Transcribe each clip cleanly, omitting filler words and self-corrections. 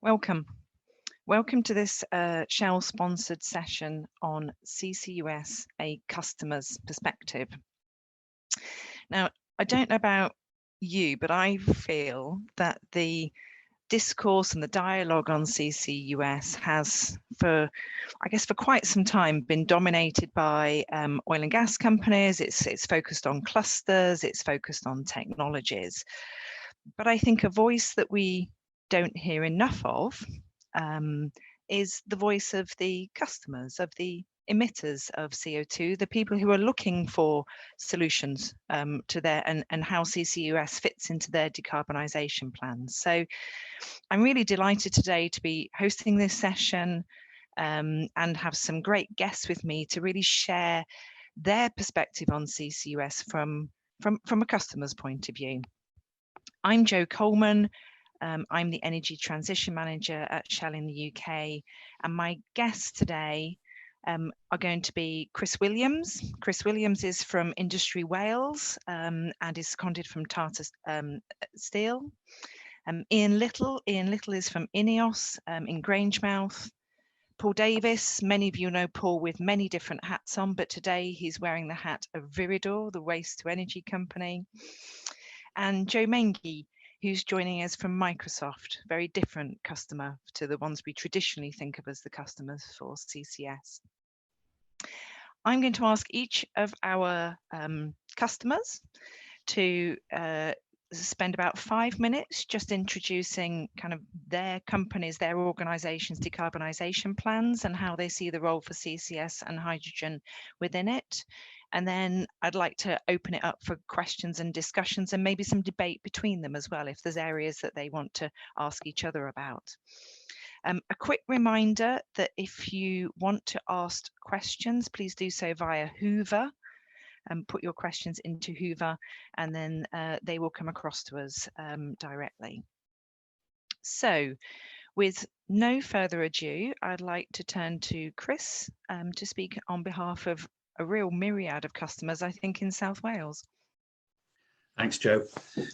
Welcome. Welcome to this Shell-sponsored session on CCUS, a customer's perspective. Now, I don't know about you, but I feel that the discourse and the dialogue on CCUS has, for quite some time, been dominated by oil and gas companies. It's focused on clusters, it's focused on technologies. But I think a voice that we don't hear enough of is the voice of the customers, of the emitters of CO2, the people who are looking for solutions to their and how CCUS fits into their decarbonisation plans. So I'm really delighted today to be hosting this session and have some great guests with me to really share their perspective on CCUS from a customer's point of view. I'm Jo Coleman. I'm the Energy Transition Manager at Shell in the UK, and my guests today are going to be Chris Williams. Chris Williams is from Industry Wales and is seconded from Tata Steel. Ian Little is from Ineos in Grangemouth. Paul Davies, many of you know Paul with many different hats on, but today he's wearing the hat of Viridor, the waste to energy company. And Joanna Mainguy, who's joining us from Microsoft, very different customer to the ones we traditionally think of as the customers for CCS. I'm going to ask each of our customers to spend about 5 minutes just introducing kind of their companies, their organisations' decarbonisation plans and how they see the role for CCS and hydrogen within it. And then I'd like to open it up for questions and discussions and maybe some debate between them as well, if there's areas that they want to ask each other about. A quick reminder that if you want to ask questions, please do so via Hoover. Put your questions into Hoover and then they will come across to us directly. So with no further ado, I'd like to turn to Chris to speak on behalf of a real myriad of customers, I think, in South Wales. Thanks, Jo.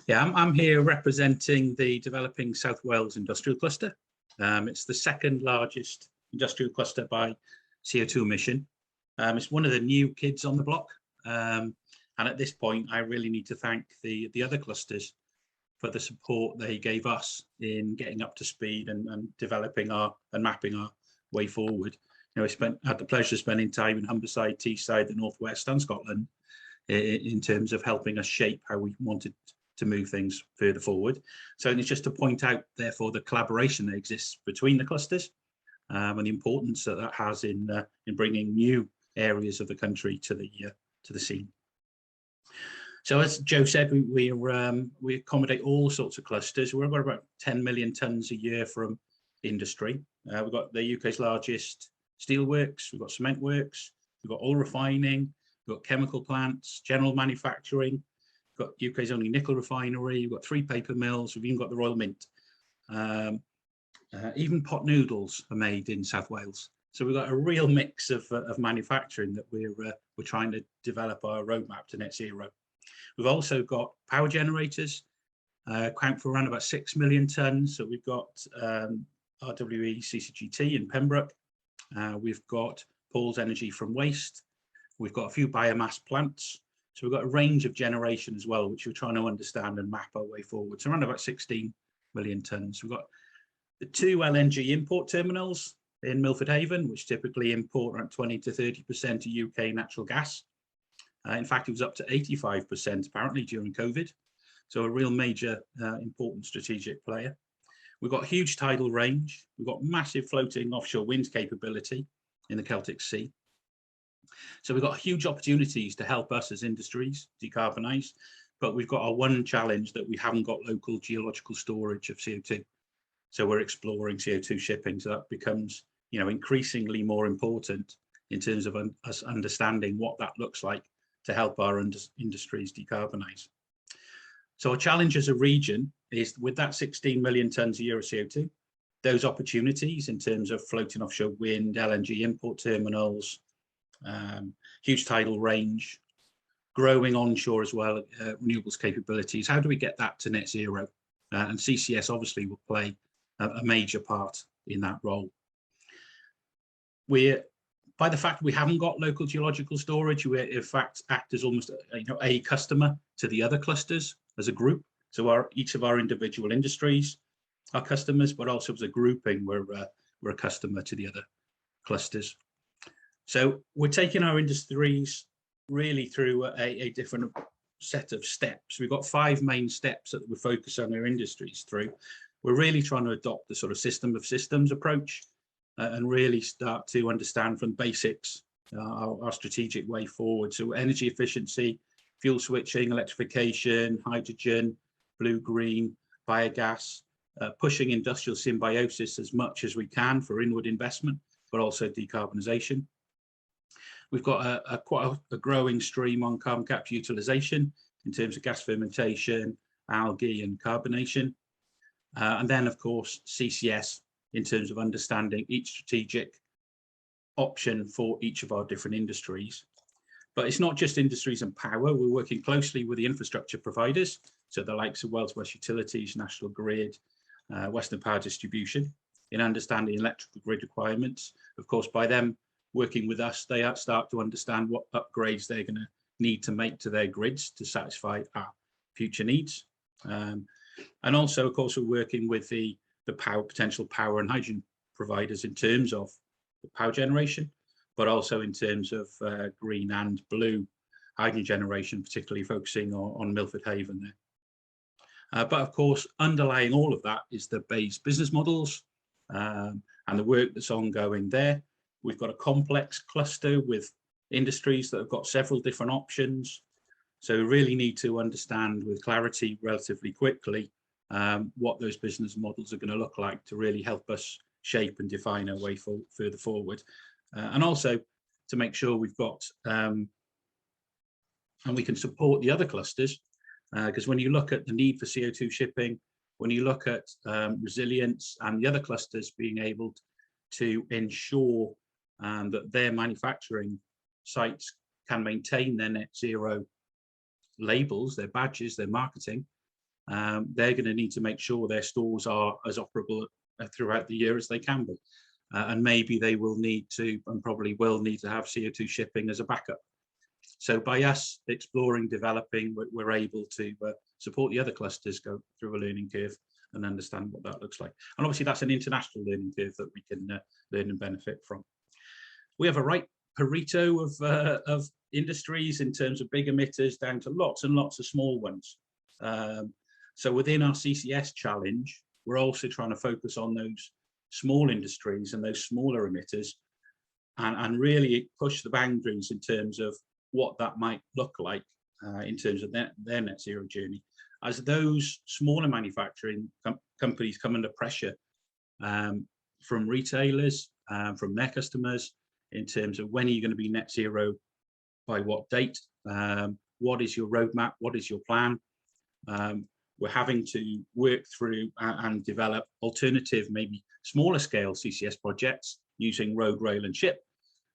Yeah, I'm here representing the developing South Wales industrial cluster. It's the second largest industrial cluster by CO2 emission. It's one of the new kids on the block. And at this point, I really need to thank the other clusters for the support they gave us in getting up to speed and developing and mapping our way forward. You know, I had the pleasure of spending time in Humberside, Teesside, the Northwest and Scotland in terms of helping us shape how we wanted to move things further forward. So it's just to point out, therefore, the collaboration that exists between the clusters and the importance that has in bringing new areas of the country to the scene. So as Jo said, we accommodate all sorts of clusters. We're about 10 million tonnes a year from industry. We've got the UK's largest steelworks, we've got cement works, we've got oil refining, we've got chemical plants, general manufacturing, we've got UK's only nickel refinery, we've got 3 paper mills, we've even got the Royal Mint. Even pot noodles are made in South Wales. So we've got a real mix of manufacturing that we're trying to develop our roadmap to net zero. We've also got power generators, count for around about 6 million tonnes. So we've got RWE CCGT in Pembroke. We've got Paul's Energy from Waste. We've got a few biomass plants. So we've got a range of generation as well, which we're trying to understand and map our way forward. So around about 16 million tonnes. We've got the 2 LNG import terminals in Milford Haven, which typically import around 20 to 30% of UK natural gas. In fact, it was up to 85% apparently during COVID. So a real major important strategic player. We've got a huge tidal range. We've got massive floating offshore wind capability in the Celtic Sea. So we've got huge opportunities to help us as industries decarbonise, but we've got our one challenge that we haven't got local geological storage of CO2. So we're exploring CO2 shipping. So that becomes, you know, increasingly more important in terms of us understanding what that looks like to help our industries decarbonise. So our challenge as a region is, with that 16 million tonnes a year of CO2, those opportunities in terms of floating offshore wind, LNG import terminals, huge tidal range, growing onshore as well, renewables capabilities. How do we get that to net zero? And CCS obviously will play a major part in that role. By the fact we haven't got local geological storage, we in fact act as almost a customer to the other clusters as a group. So each of our individual industries are customers, but also as a grouping, we're a customer to the other clusters. So we're taking our industries really through a different set of steps. We've got 5 main steps that we focus on our industries through. We're really trying to adopt the sort of system of systems approach and really start to understand from basics our strategic way forward. So energy efficiency, fuel switching, electrification, hydrogen, blue-green, biogas, pushing industrial symbiosis as much as we can for inward investment, but also decarbonisation. We've got quite a growing stream on carbon capture utilisation in terms of gas fermentation, algae and carbonation. And then, of course, CCS in terms of understanding each strategic option for each of our different industries. But it's not just industries and power. We're working closely with the infrastructure providers, so the likes of Wales West Utilities, National Grid, Western Power Distribution, in understanding electrical grid requirements. Of course, by them working with us, they start to understand what upgrades they're going to need to make to their grids to satisfy our future needs. And also, of course, we're working with the potential power and hydrogen providers in terms of the power generation, but also in terms of green and blue hydrogen generation, particularly focusing on Milford Haven there. But of course, underlying all of that is the base business models and the work that's ongoing there. We've got a complex cluster with industries that have got several different options. So we really need to understand with clarity relatively quickly what those business models are going to look like to really help us shape and define our way further forward. And also to make sure we've got, and we can support the other clusters, because when you look at the need for CO2 shipping, when you look at resilience and the other clusters being able to ensure that their manufacturing sites can maintain their net zero labels, their badges, their marketing, they're going to need to make sure their stores are as operable throughout the year as they can be. And maybe they will need to, and probably will need to have CO2 shipping as a backup. So by us exploring, developing, we're able to support the other clusters go through a learning curve and understand what that looks like. And obviously that's an international learning curve that we can learn and benefit from. We have a right Pareto of industries in terms of big emitters down to lots and lots of small ones. So within our CCS challenge, we're also trying to focus on those small industries and those smaller emitters and really push the boundaries in terms of what that might look like in terms of their net zero journey. As those smaller manufacturing companies come under pressure from retailers, from their customers, in terms of when are you going to be net zero, by what date, what is your roadmap, what is your plan. We're having to work through and develop alternative, maybe smaller scale CCS projects using road, rail and ship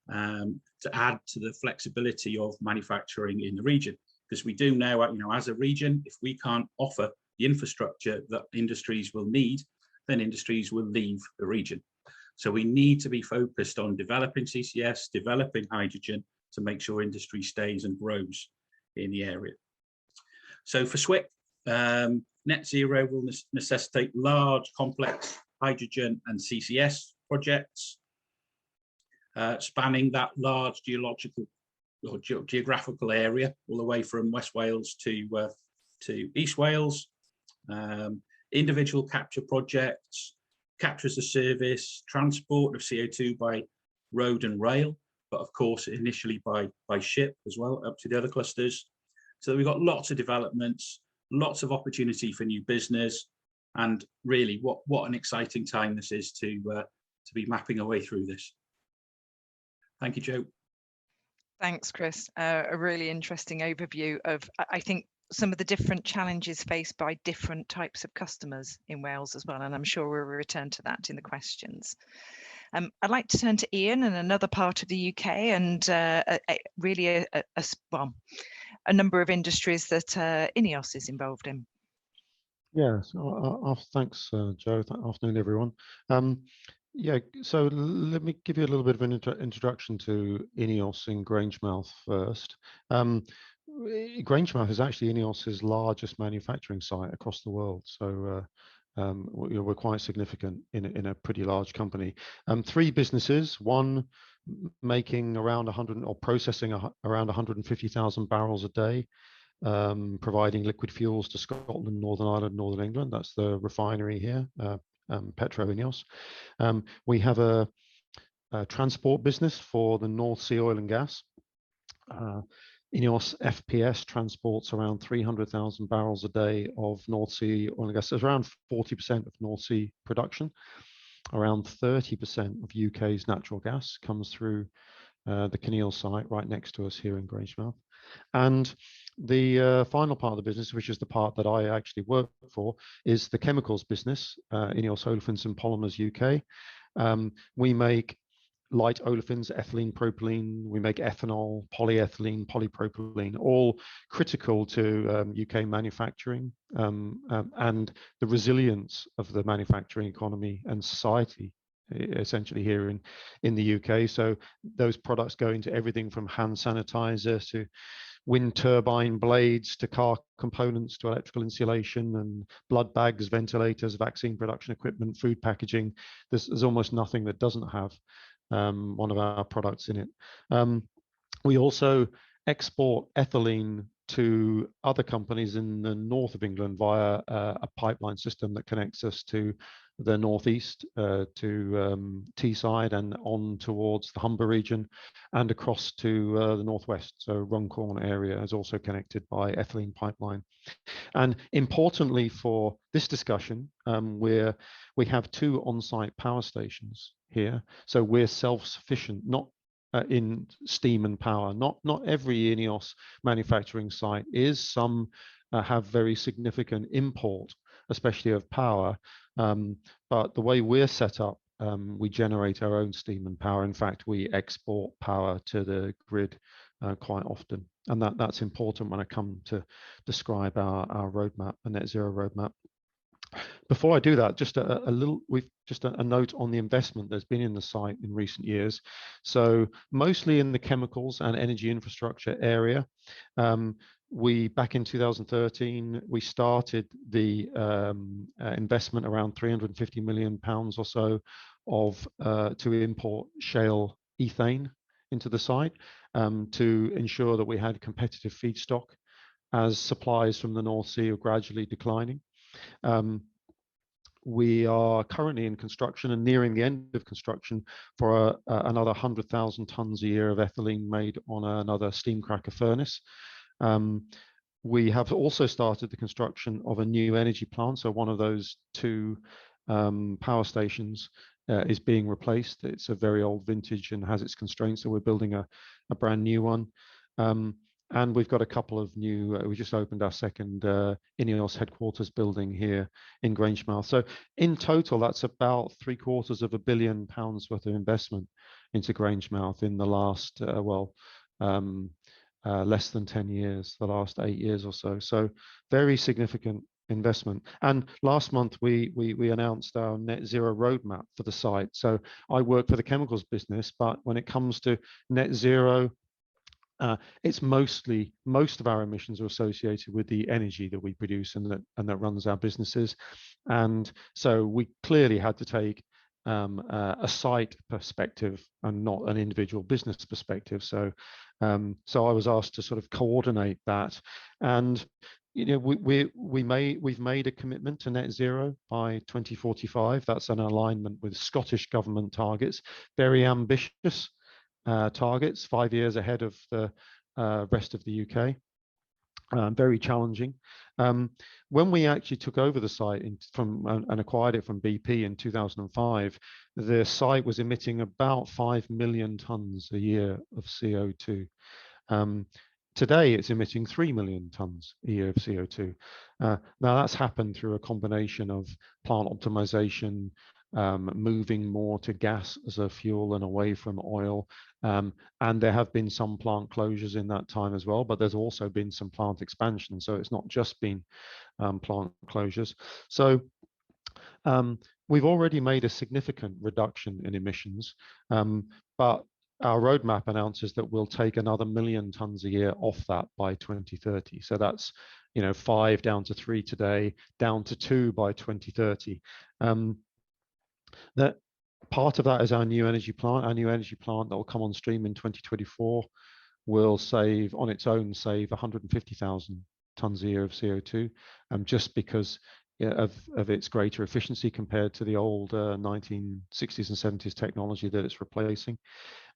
to add to the flexibility of manufacturing in the region. Because we do now, as a region, if we can't offer the infrastructure that industries will need, then industries will leave the region. So we need to be focused on developing CCS, developing hydrogen to make sure industry stays and grows in the area. So for SWIC, net zero will necessitate large, complex hydrogen and CCS projects, spanning that large geological or geographical area, all the way from West Wales to East Wales. Individual capture projects, capture as a service, transport of CO2 by road and rail, but of course initially by ship as well, up to the other clusters. So we've got lots of developments, lots of opportunity for new business, and really what an exciting time this is to be mapping our way through this. Thank you, Joe. Thanks, Chris. A really interesting overview of, I think, some of the different challenges faced by different types of customers in Wales as well, and I'm sure we'll return to that in the questions. I'd like to turn to Ian in another part of the UK and really a number of industries that Ineos is involved in. Yeah, so, thanks, Joe. Afternoon, everyone. Um, yeah, so let me give you a little bit of an introduction to Ineos in Grangemouth first. Um, Grangemouth is actually Ineos's largest manufacturing site across the world, so we're quite significant in a pretty large company. Three businesses, one making around 100 or processing around 150,000 barrels a day, providing liquid fuels to Scotland, Northern Ireland, Northern England. That's the refinery here, Petro Ineos. We have a transport business for the North Sea oil and gas. Ineos FPS transports around 300,000 barrels a day of North Sea oil and gas. It's around 40% of North Sea production. Around 30% of UK's natural gas comes through the Kinneil site right next to us here in Grangemouth. And the final part of the business, which is the part that I actually work for, is the chemicals business, Ineos Olefins and Polymers UK. We make light olefins, ethylene, propylene. We make ethanol, polyethylene, polypropylene, all critical to UK manufacturing and the resilience of the manufacturing economy and society, essentially here in the UK. So those products go into everything from hand sanitizer to wind turbine blades to car components to electrical insulation and blood bags, ventilators, vaccine production equipment, food packaging. There's almost nothing that doesn't have one of our products in it. We also export ethylene to other companies in the north of England via a pipeline system that connects us to the northeast, to Teesside and on towards the Humber region and across to the northwest. So Runcorn area is also connected by ethylene pipeline. And importantly for this discussion, we have two on-site power stations here. So we're self-sufficient, not in steam and power. Not every Ineos manufacturing site is. Some have very significant import, especially of power. But the way we're set up, we generate our own steam and power. In fact, we export power to the grid quite often. And that's important when I come to describe our roadmap, a net zero roadmap. Before I do that, just a note on the investment that's been in the site in recent years. So mostly in the chemicals and energy infrastructure area. Back in 2013, we started the investment around 350 million pounds or so to import shale ethane into the site to ensure that we had competitive feedstock as supplies from the North Sea are gradually declining. We are currently in construction and nearing the end of construction for another 100,000 tons a year of ethylene made on another steam cracker furnace. We have also started the construction of a new energy plant. So one of those two power stations is being replaced. It's a very old vintage and has its constraints. So we're building a brand new one. And we've got a couple of new, we just opened our second Ineos headquarters building here in Grangemouth. So in total, that's about £750 million worth of investment into Grangemouth in the last, less than 10 years, the last 8 years or so. So very significant investment. And last month, we announced our net zero roadmap for the site. So I work for the chemicals business, but when it comes to net zero, it's most of our emissions are associated with the energy that we produce and that runs our businesses. And so we clearly had to take a site perspective and not an individual business perspective. So I was asked to sort of coordinate that. And we've made a commitment to net zero by 2045. That's an alignment with Scottish government targets, very ambitious targets, 5 years ahead of the rest of the UK. Very challenging. When we actually took over the site and acquired it from BP in 2005, the site was emitting about 5 million tons a year of CO2. Today, it's emitting 3 million tons a year of CO2. Now, that's happened through a combination of plant optimization, moving more to gas as a fuel and away from oil. And there have been some plant closures in that time as well, but there's also been some plant expansion. So it's not just been plant closures. So we've already made a significant reduction in emissions, but our roadmap announces that we'll take another 1 million tons a year off that by 2030. So that's 5 down to 3 today, down to 2 by 2030. That part of that is our new energy plant. Our new energy plant that will come on stream in 2024 will on its own save 150,000 tons a year of CO2, just because of its greater efficiency compared to the old 1960s and 70s technology that it's replacing.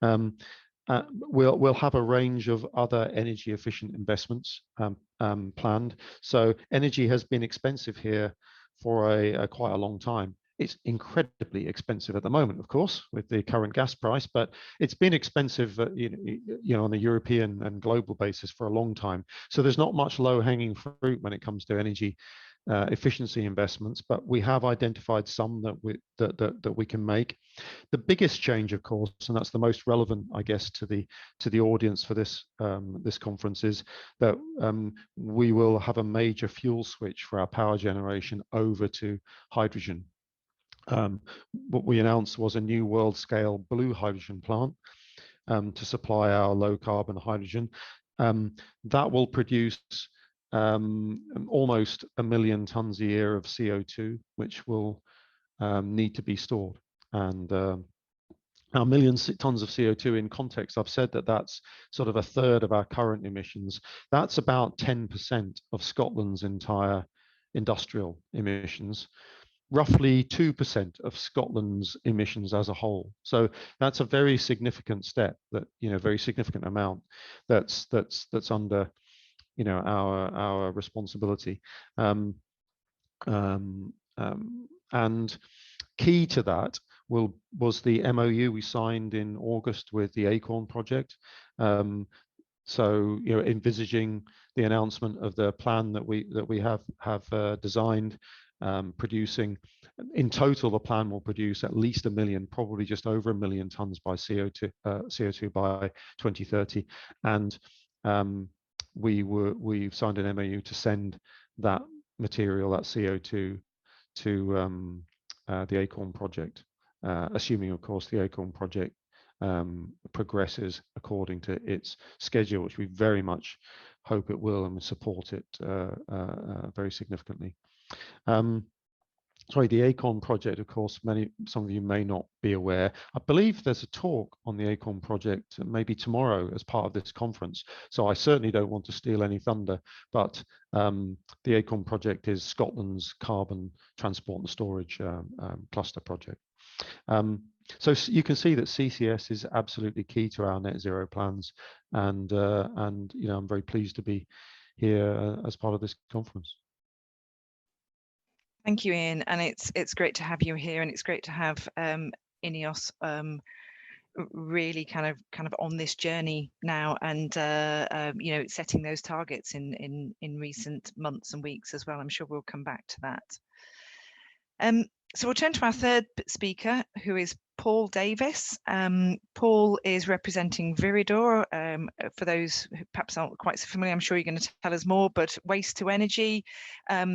We'll have a range of other energy efficient investments planned. So energy has been expensive here for quite a long time. It's incredibly expensive at the moment, of course, with the current gas price, but it's been expensive, on a European and global basis for a long time. So there's not much low-hanging fruit when it comes to energy efficiency investments, but we have identified some that we can make. The biggest change, of course, and that's the most relevant, I guess, to the audience for this this conference, is that we will have a major fuel switch for our power generation over to hydrogen. What we announced was a new world-scale blue hydrogen plant to supply our low-carbon hydrogen. That will produce almost 1 million tons a year of CO2, which will need to be stored. And our 1 million tons of CO2, in context, I've said that that's sort of a third of our current emissions. That's about 10% of Scotland's entire industrial emissions. Roughly 2% of Scotland's emissions as a whole. So that's a very significant step, that very significant amount that's under our responsibility. And key to that was the MOU we signed in August with the Acorn project. So envisaging the announcement of the plan that we have designed, producing, in total, the plan will produce at least 1 million, probably just over 1 million tons by CO2 by 2030. And we've signed an MOU to send that material, that CO2, to the Acorn project, assuming, of course, the Acorn project progresses according to its schedule, which we very much hope it will, and we support it very significantly. The Acorn project, of course, some of you may not be aware. I believe there's a talk on the Acorn project maybe tomorrow as part of this conference. So I certainly don't want to steal any thunder, but the Acorn project is Scotland's carbon transport and storage cluster project. So you can see that CCS is absolutely key to our net zero plans, and I'm very pleased to be here as part of this conference. Thank you, Ian, and it's great to have you here, and it's great to have Ineos really kind of on this journey now, and setting those targets in recent months and weeks as well. I'm sure we'll come back to that. So we'll turn to our third speaker, who is Paul Davies. Paul is representing Viridor. For those who perhaps aren't quite so familiar, I'm sure you're going to tell us more, but waste to energy,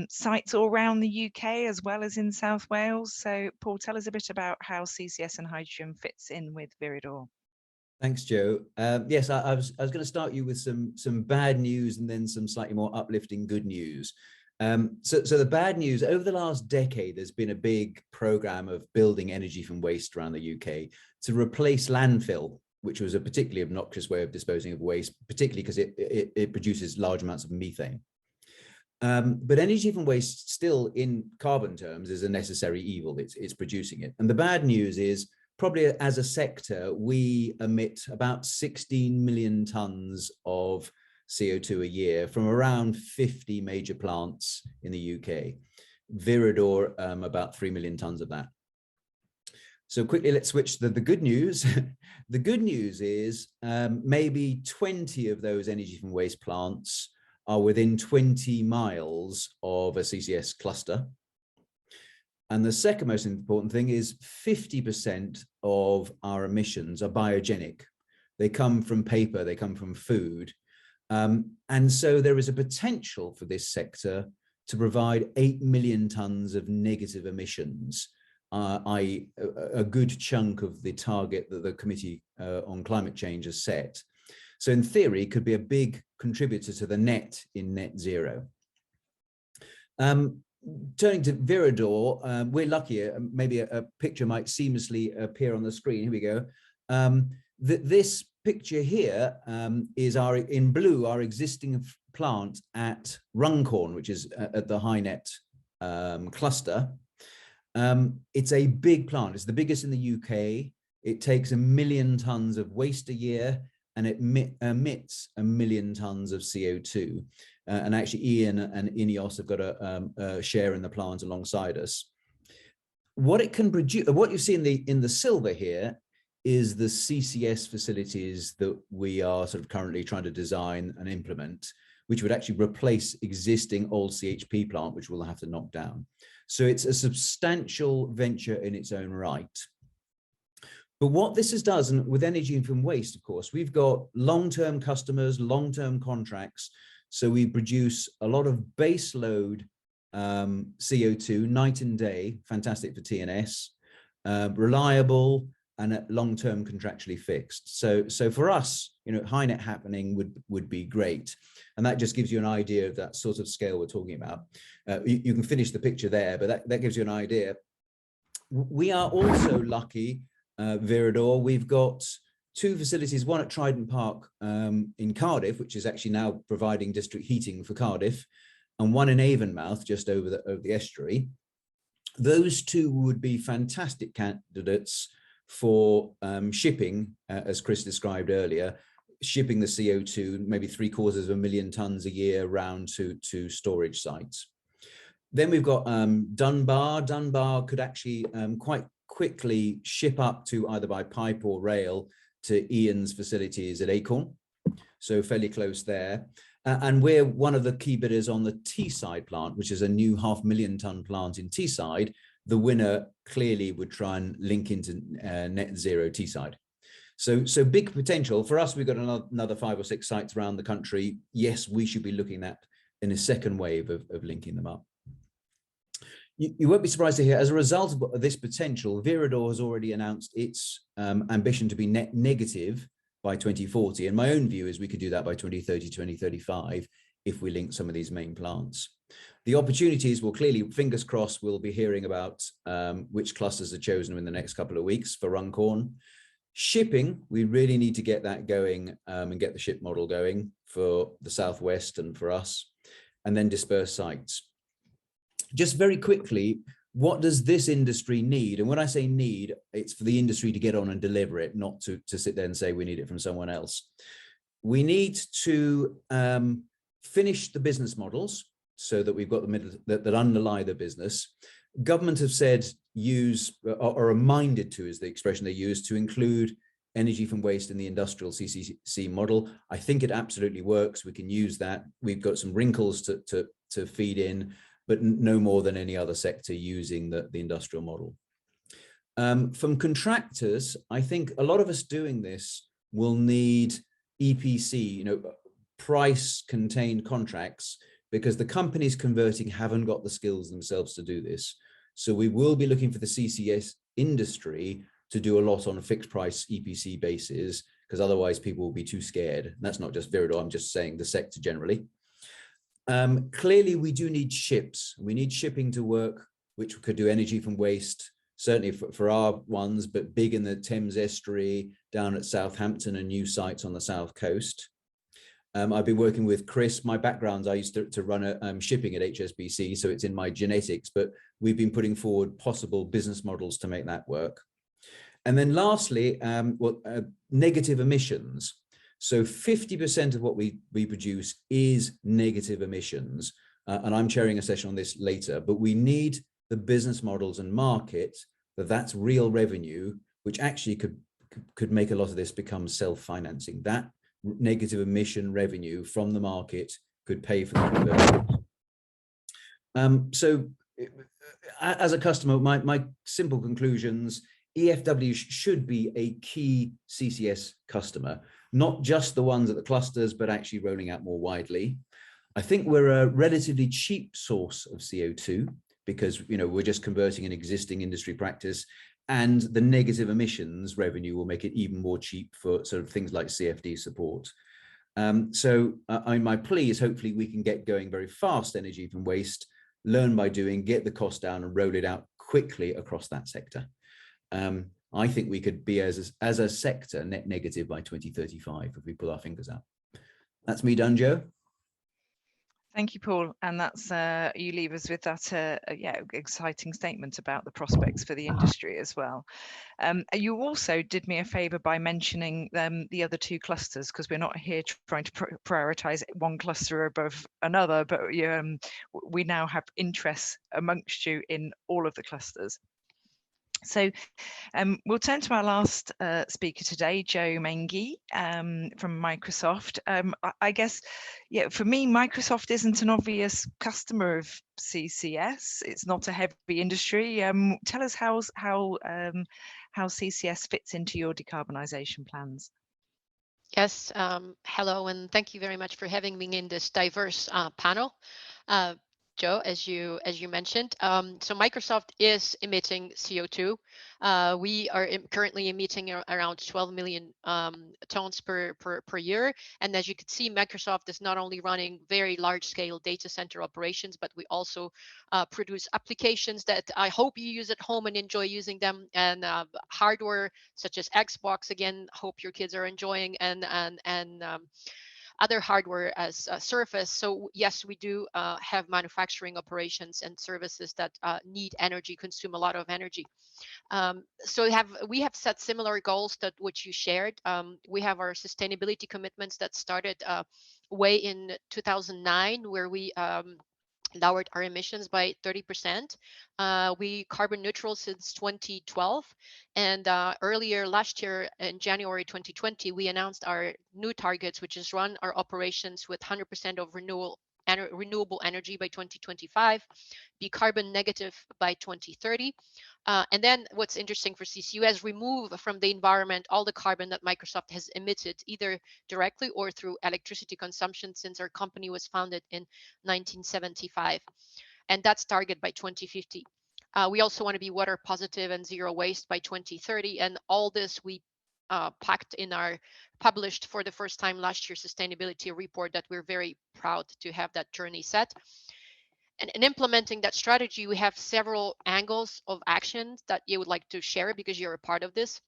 sites all around the UK as well as in South Wales. So Paul, tell us a bit about how CCS and hydrogen fits in with Viridor. Thanks, Joe. Yes, I was going to start you with some bad news and then some slightly more uplifting good news. So the bad news, over the last decade, there's been a big program of building energy from waste around the UK to replace landfill, which was a particularly obnoxious way of disposing of waste, particularly because it produces large amounts of methane. But energy from waste still, in carbon terms, is a necessary evil. It's producing it. And the bad news is, probably as a sector, we emit about 16 million tons of CO2 a year from around 50 major plants in the UK. Viridor, about 3 million tons of that. So quickly, let's switch to the good news. The good news is maybe 20 of those energy from waste plants are within 20 miles of a CCS cluster. And the second most important thing is 50% of our emissions are biogenic. They come from paper, they come from food. And so there is a potential for this sector to provide 8 million tons of negative emissions, i.e. a good chunk of the target that the Committee on Climate Change has set. So in theory, it could be a big contributor to the net in net zero. Turning to Viridor, we're lucky, maybe a picture might seamlessly appear on the screen. Here we go. This picture here is in blue, our existing plant at Runcorn, which is at the HyNet cluster. It's a big plant. It's the biggest in the UK. It takes 1 million tons of waste a year, and it emits 1 million tons of CO2. And actually Ian and Ineos have got a share in the plant alongside us. What it can produce, what you see in the silver here is the CCS facilities that we are sort of currently trying to design and implement, which would actually replace existing old CHP plant, which we'll have to knock down. So it's a substantial venture in its own right. But what this does, and with energy from waste, of course, we've got long-term customers, long-term contracts. So we produce a lot of base load CO2 night and day, fantastic for TNS, reliable and long-term contractually fixed. So for us, HyNet happening would be great. And that just gives you an idea of that sort of scale we're talking about. You can finish the picture there, but that gives you an idea. We are also lucky, Viridor, we've got 2 facilities, one at Trident Park in Cardiff, which is actually now providing district heating for Cardiff, and one in Avonmouth, just over the estuary. Those 2 would be fantastic candidates for shipping, as Chris described earlier, shipping the CO2, maybe 750,000 tons a year round to storage sites. Then we've got Dunbar. Dunbar could actually quite quickly ship up to either by pipe or rail to Ian's facilities at Acorn, so fairly close there. And we're one of the key bidders on the Teesside plant, which is a new 500,000 ton plant in Teesside. The winner clearly would try and link into net zero Teesside. So big potential. For us, we've got another 5 or 6 sites around the country. Yes, we should be looking at in a second wave of linking them up. You won't be surprised to hear, as a result of this potential, Viridor has already announced its ambition to be net negative by 2040. And my own view is we could do that by 2030, 2035, if we link some of these main plants. The opportunities will clearly, fingers crossed, we'll be hearing about which clusters are chosen in the next couple of weeks for Runcorn. Shipping, we really need to get that going and get the ship model going for the Southwest and for us, and then dispersed sites. Just very quickly, what does this industry need? And when I say need, it's for the industry to get on and deliver it, not to sit there and say we need it from someone else. We need to finish the business models so that we've got the middle that underlie the business. Government have said use, or reminded to is the expression they use, to include energy from waste in the industrial CCC model. I think it absolutely works. We can use that. We've got some wrinkles to feed in, but no more than any other sector using the industrial model. From contractors, I think a lot of us doing this will need EPC, price contained contracts, because the companies converting haven't got the skills themselves to do this. So we will be looking for the CCS industry to do a lot on a fixed price EPC basis, because otherwise people will be too scared. And that's not just Viridor, I'm just saying the sector generally. Clearly, we do need ships. We need shipping to work, which could do energy from waste, certainly for our ones, but big in the Thames estuary, down at Southampton and new sites on the south coast. I've been working with Chris. My background, I used to run shipping at HSBC, so it's in my genetics, but we've been putting forward possible business models to make that work. And then lastly, negative emissions. So 50% of what we produce is negative emissions. And I'm chairing a session on this later, but we need the business models and market that's real revenue, which actually could make a lot of this become self-financing. That negative emission revenue from the market could pay for the conversion. So as a customer, my simple conclusions, EFW should be a key CCS customer, not just the ones at the clusters, but actually rolling out more widely. I think we're a relatively cheap source of CO2 because, you know, we're just converting an existing industry practice, and the negative emissions revenue will make it even more cheap for sort of things like CFD support. So my plea is hopefully we can get going very fast energy from waste, learn by doing, get the cost down and roll it out quickly across that sector. I think we could be as a sector net negative by 2035 if we pull our fingers out. That's me done, Joe. Thank you, Paul. And that's you leave us with that exciting statement about the prospects for the industry as well. You also did me a favour by mentioning the other two clusters, because we're not here trying to prioritise one cluster above another, but we now have interests amongst you in all of the clusters. So we'll turn to our last speaker today, Joanna Mainguy from Microsoft. I guess, yeah, for me, Microsoft isn't an obvious customer of CCS. It's not a heavy industry. Tell us how CCS fits into your decarbonisation plans. Yes, hello, and thank you very much for having me in this diverse panel. Joe, as you mentioned, so Microsoft is emitting CO2. We are currently emitting around 12 million tons per year. And as you can see, Microsoft is not only running very large-scale data center operations, but we also produce applications that I hope you use at home and enjoy using them, and hardware such as Xbox. Again, hope your kids are enjoying, and other hardware as Surface. So yes, we do have manufacturing operations and services that need energy, consume a lot of energy. So we have set similar goals that which you shared. We have our sustainability commitments that started way in 2009, where we lowered our emissions by 30%. We carbon neutral since 2012. And earlier last year, in January 2020, we announced our new targets, which is run our operations with 100% of renewable energy by 2025, be carbon negative by 2030. And then what's interesting for CCUS, remove from the environment all the carbon that Microsoft has emitted, either directly or through electricity consumption since our company was founded in 1975. And that's target by 2050. We also want to be water positive and zero waste by 2030. And all this we packed in our published for the first time last year sustainability report that we're very proud to have that journey set. And in implementing that strategy, we have several angles of action that you would like to share because you're a part of this.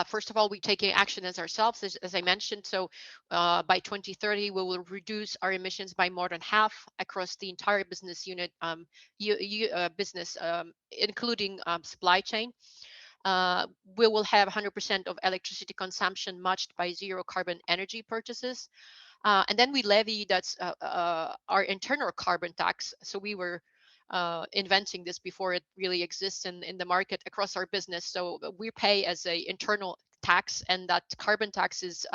First of all, we're taking action as ourselves, as I mentioned. So by 2030, we will reduce our emissions by more than half across the entire business unit, including supply chain. We will have 100% of electricity consumption matched by zero carbon energy purchases. And then we levy that's our internal carbon tax. So we were inventing this before it really exists in the market across our business. So we pay as an internal tax, and that carbon tax is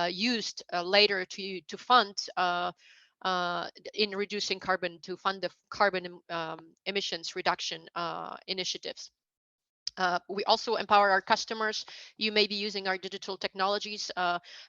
used later to fund in reducing carbon, to fund the carbon emissions reduction initiatives. We also empower our customers. You may be using our digital technologies,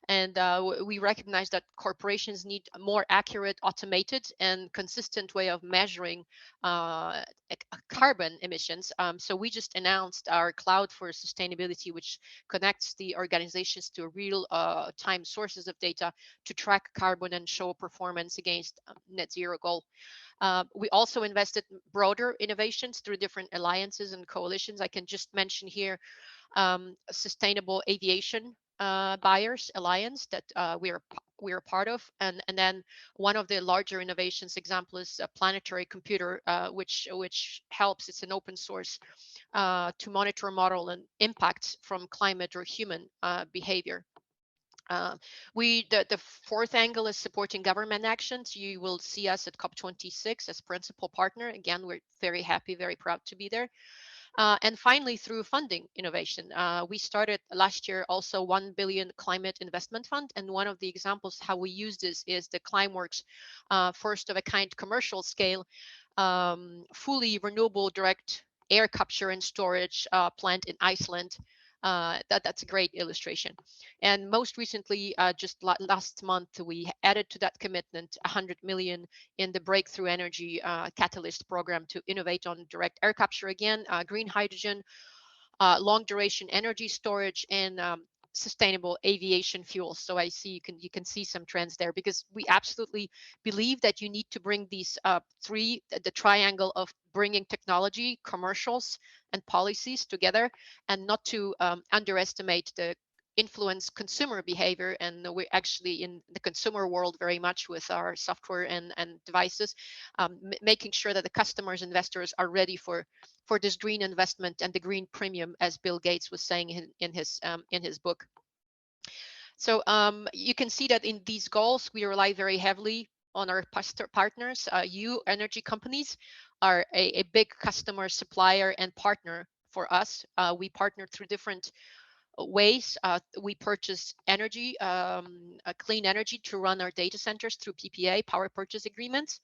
and we recognize that corporations need a more accurate, automated, and consistent way of measuring carbon emissions. So we just announced our Cloud for Sustainability, which connects the organizations to real-time sources of data to track carbon and show performance against net zero goal. We also invested broader innovations through different alliances and coalitions. I can just mention here Sustainable Aviation Buyers Alliance that we are a part of, and then one of the larger innovations example is a planetary computer, which helps. It's an open source to monitor, model, and impact from climate or human behavior. The fourth angle is supporting government actions. You will see us at COP26 as principal partner. Again, we're very happy, very proud to be there. And finally, through funding innovation, we started last year also 1 billion climate investment fund. And one of the examples how we use this is the Climeworks first of a kind commercial scale fully renewable direct air capture and storage plant in Iceland. That's a great illustration. And most recently, just last month, we added to that commitment 100 million in the Breakthrough Energy Catalyst program to innovate on direct air capture again, green hydrogen, long duration energy storage, and sustainable aviation fuels. So I see you can see some trends there, because we absolutely believe that you need to bring these the triangle of bringing technology, commercials, and policies together, and not to underestimate the influence consumer behavior. And we're actually in the consumer world very much with our software and devices, making sure that the customers, investors are ready for this green investment and the green premium, as Bill Gates was saying in his book. So you can see that in these goals, we rely very heavily on our partners. You energy companies are a big customer, supplier, and partner for us. We partner through different ways. We purchase energy, clean energy, to run our data centers through PPA, power purchase agreements.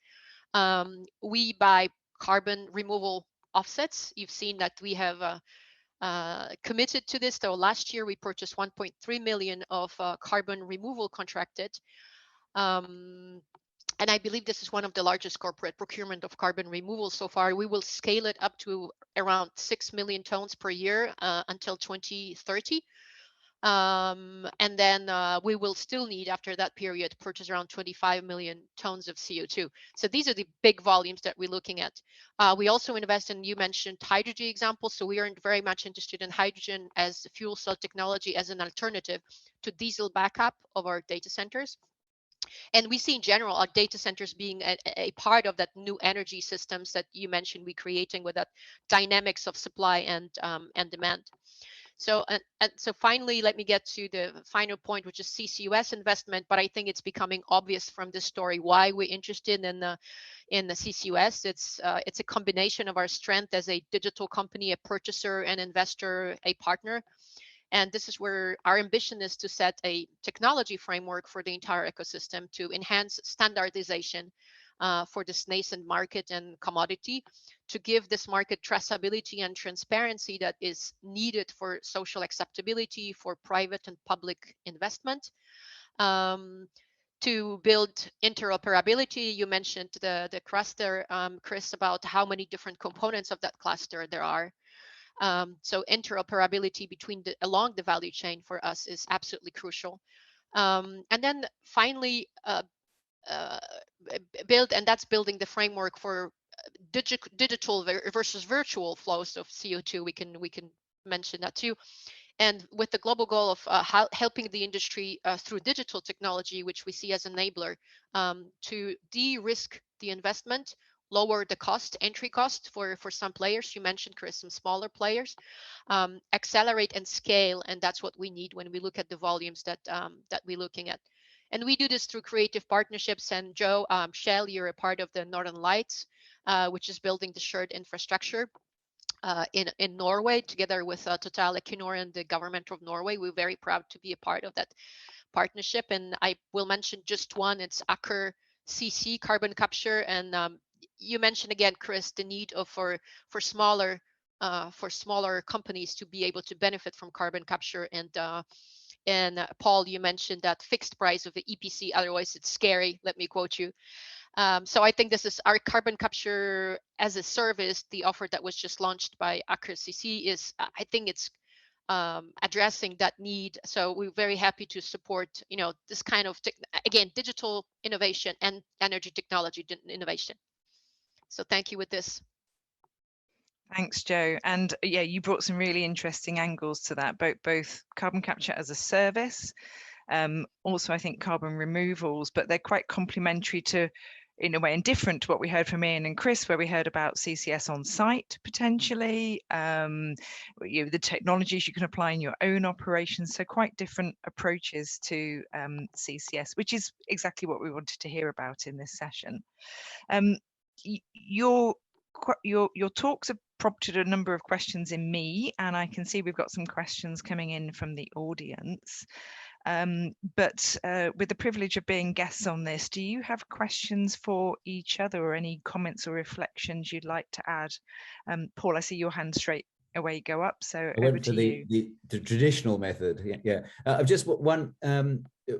We buy carbon removal offsets. You've seen that we have committed to this. So last year we purchased 1.3 million of carbon removal contracted. And I believe this is one of the largest corporate procurement of carbon removal so far. We will scale it up to around 6 million tons per year until 2030. And then we will still need, after that period, purchase around 25 million tons of CO2. So these are the big volumes that we're looking at. We also invest in, you mentioned hydrogen examples. So we are very much interested in hydrogen as fuel cell technology, as an alternative to diesel backup of our data centers. And we see in general our data centers being a part of that new energy systems that you mentioned we're creating with that dynamics of supply and demand. So so finally, let me get to the final point, which is CCUS investment. But I think it's becoming obvious from this story why we're interested in the CCUS. It's a combination of our strength as a digital company, a purchaser, an investor, a partner. And this is where our ambition is to set a technology framework for the entire ecosystem to enhance standardization for this nascent market and commodity, to give this market traceability and transparency that is needed for social acceptability, for private and public investment, to build interoperability. You mentioned the cluster, Chris, about how many different components of that cluster there are. So interoperability along the value chain for us is absolutely crucial. And then finally, building the framework for digital versus virtual flows of CO2. We can mention that too. And with the global goal of helping the industry through digital technology, which we see as an enabler, to de-risk the investment, lower the entry cost for some players. You mentioned, Chris, some smaller players, accelerate and scale. And that's what we need when we look at the volumes that we're looking at. And we do this through creative partnerships. And Joe, Shell, you're a part of the Northern Lights, which is building the shared infrastructure in Norway, together with Total, Equinor, and the government of Norway. We're very proud to be a part of that partnership. And I will mention just one. It's Aker CC, carbon capture. And you mentioned again, Chris, the need for smaller companies to be able to benefit from carbon capture. And Paul, you mentioned that fixed price of the EPC, otherwise it's scary. Let me quote you. So I think this is our carbon capture as a service. The offer that was just launched by Aker CC is, I think it's addressing that need. So we're very happy to support, this kind of, again, digital innovation and energy technology innovation. So thank you with this. Thanks, Joe. And yeah, you brought some really interesting angles to that, both carbon capture as a service, also I think carbon removals, but they're quite complementary to, in a way, and different to what we heard from Ian and Chris, where we heard about CCS on site potentially, the technologies you can apply in your own operations. So quite different approaches to CCS, which is exactly what we wanted to hear about in this session. Your talks have prompted a number of questions in me, and I can see we've got some questions coming in from the audience. But with the privilege of being guests on this, do you have questions for each other or any comments or reflections you'd like to add? Paul, I see your hand straight away go up, so I over went for to you. the traditional method. Yeah. I've just one.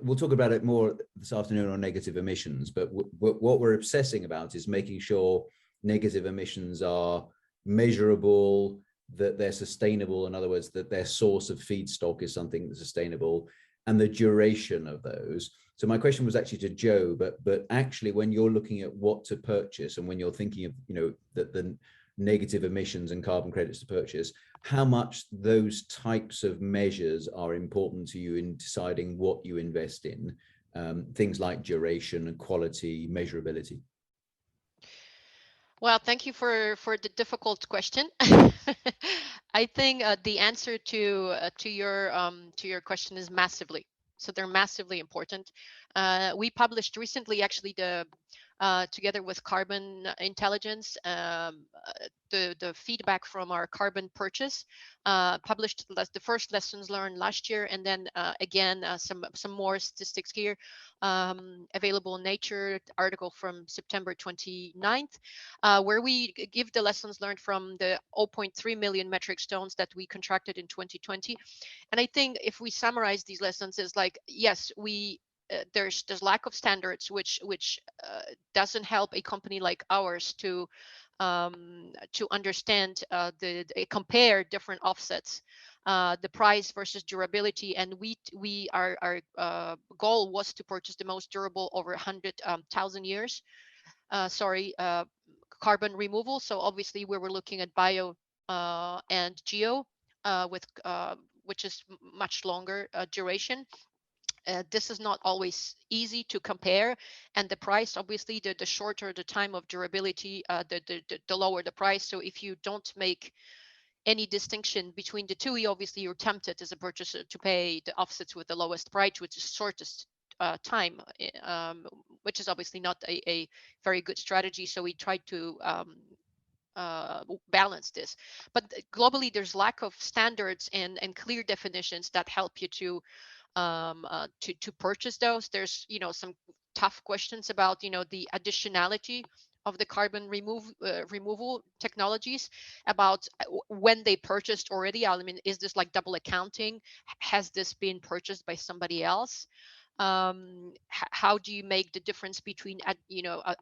We'll talk about it more this afternoon on negative emissions, but what we're obsessing about is making sure negative emissions are measurable, that they're sustainable. In other words, that their source of feedstock is something that's sustainable, and the duration of those. So my question was actually to Joe, but actually, when you're looking at what to purchase and when you're thinking of, you know, the negative emissions and carbon credits to purchase, how much those types of measures are important to you in deciding what you invest in, things like duration and quality, measurability. Well, thank you for the difficult question. I think the answer to your question is massively. So they're massively important. We published recently, actually, together with Carbon Intelligence, the feedback from our carbon purchase, published the first lessons learned last year, and then again some more statistics here, available in Nature article from September 29th, where we give the lessons learned from the 0.3 million metric tons that we contracted in 2020. And I think if we summarize these lessons, is like, yes, there's lack of standards, which doesn't help a company like ours to understand compare different offsets, the price versus durability. And our goal was to purchase the most durable over 100,000 years. Carbon removal. So obviously we were looking at bio and geo, which is much longer duration. This is not always easy to compare, and the price, obviously, the shorter the time of durability, the lower the price. So if you don't make any distinction between the two, you're tempted as a purchaser to pay the offsets with the lowest price, which is shortest time, which is obviously not a very good strategy. So we tried to balance this, but globally there's lack of standards and clear definitions that help you to purchase those. There's, some tough questions about, the additionality of the carbon removal technologies, about when they purchased already. I mean, is this like double accounting? Has this been purchased by somebody else? How do you make the difference between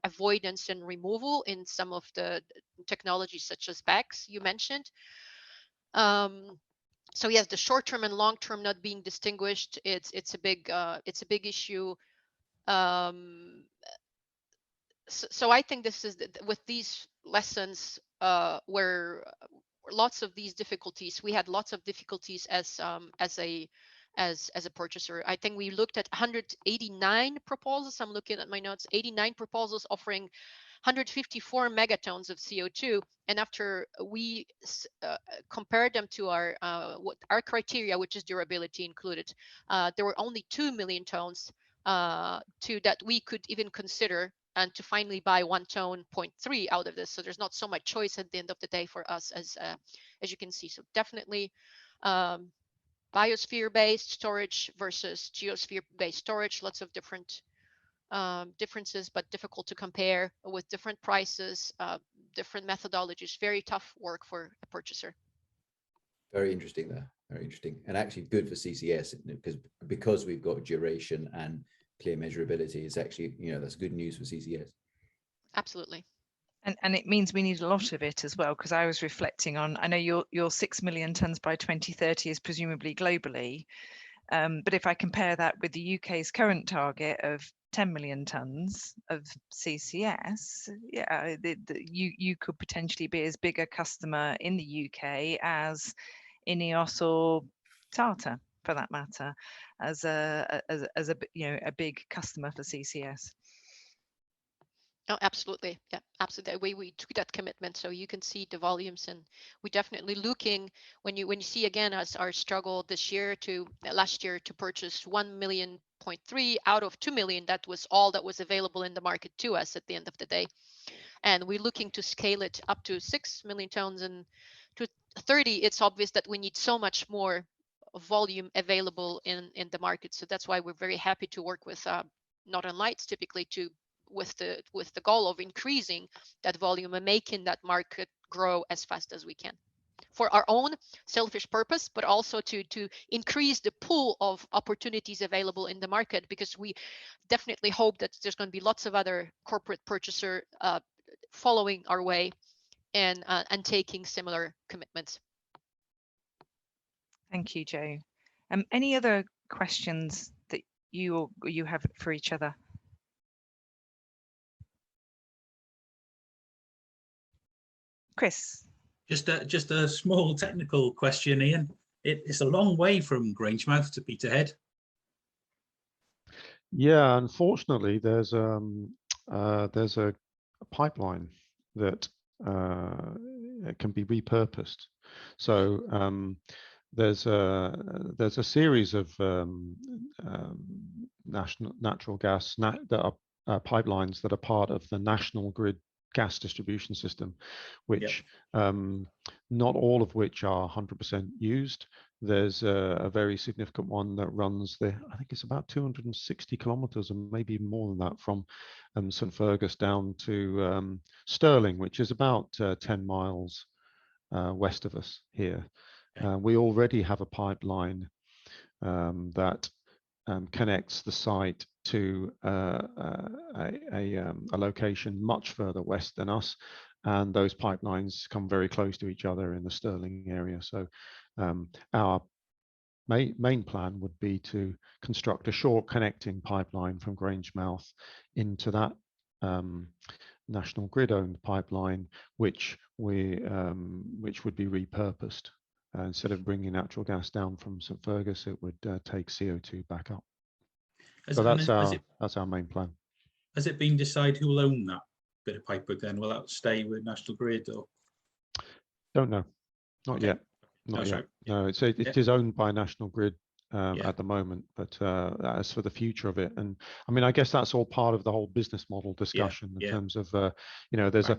avoidance and removal in some of the technologies such as BECS you mentioned? So yes, the short term and long term not being distinguished, it's a big issue. So I think this is with these lessons where lots of these difficulties, we had lots of difficulties as a purchaser. I think we looked at 189 proposals. I'm looking at my notes, 89 proposals offering 154 megatons of CO2, and after we compared them to our criteria, which is durability included, there were only 2 million tons that we could even consider, and to finally buy 1 ton 0.3 out of this. So there's not so much choice at the end of the day for us, as you can see. So definitely biosphere-based storage versus geosphere-based storage, lots of different differences, but difficult to compare with different prices, different methodologies. Very tough work for a purchaser. Very interesting there. Very interesting, and actually good for CCS, because we've got duration and clear measurability. It's actually, that's good news for CCS. Absolutely. And it means we need a lot of it as well, because I was reflecting on, I know your 6 million tons by 2030 is presumably globally, but if I compare that with the UK's current target of 10 million tons of CCS, yeah, you could potentially be as big a customer in the UK as Ineos or Tata, for that matter, as a big customer for CCS. Oh, absolutely. Yeah, absolutely. We took that commitment, so you can see the volumes, and we definitely looking, when you see again as our struggle last year to purchase 1.3 million out of 2 million. That was all that was available in the market to us at the end of the day, and we're looking to scale it up to 6 million tons, and to 30. It's obvious that we need so much more volume available in the market. So that's why we're very happy to work with Northern Lights, typically with the goal of increasing that volume and making that market grow as fast as we can, for our own selfish purpose, but also to increase the pool of opportunities available in the market, because we definitely hope that there's going to be lots of other corporate purchaser following our way and taking similar commitments. Thank you, Jo. Any other questions that you have for each other? Chris. Just a small technical question, Ian. It's a long way from Grangemouth to Peterhead. Yeah, unfortunately, there's a pipeline that can be repurposed. So there's a series of natural gas that are pipelines that are part of the national grid gas distribution system, which not all of which are 100% used. There's a very significant one that runs I think it's about 260 kilometers and maybe even more than that, from St Fergus down to Stirling, which is about 10 miles west of us here. We already have a pipeline that connects the site to a location much further west than us, and those pipelines come very close to each other in the Stirling area. So our main plan would be to construct a short connecting pipeline from Grangemouth into that national grid owned pipeline, which would be repurposed. Instead of bringing natural gas down from St Fergus, it would take CO2 back up. So that's our main plan. Has it been decided who will own that bit of pipework then? Will that stay with National Grid or? Don't know. Not yet. Not yet. Right. No, it is owned by National Grid at the moment, but as for the future of it, and I mean, I guess that's all part of the whole business model discussion in terms of, there's